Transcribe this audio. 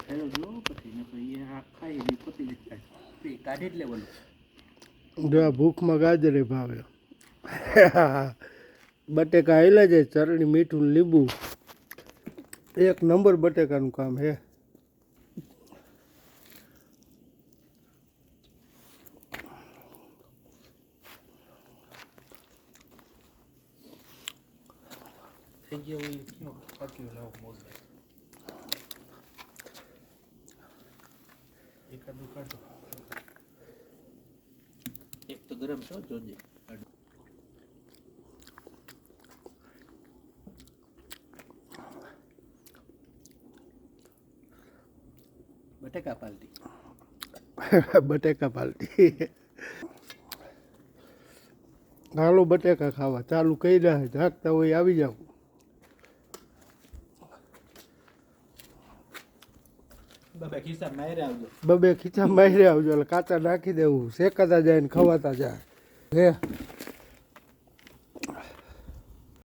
ખાયો જો પછી ને પછી આ ખાઈ ને પતી જાય કાઢી જ લેવાનું. જો આ ભૂખમાં ગાજરે ભાવે બટેકા હેલા જાય ચરણી મીઠું લીંબુ એક નંબર બટેકાનું કામ હે. થઈ ગયો હોય ક્યાં પાક્યું લાવ મોજ એકાદું કાઢો. એક તો ગરમ છો જોજે. બટેકા પાલટી બટેકા પાલટી હાલો બટેકા ખાવા ચાલુ કરી રહ્યા જાગતા હોય આવી જાવ. બબે ખિસ્સા મારે આવજો. બબે ખીચા મારી આવજો એટલે કાચા નાખી દેવું શેકાતા જાય ને ખવાતા જાય હે.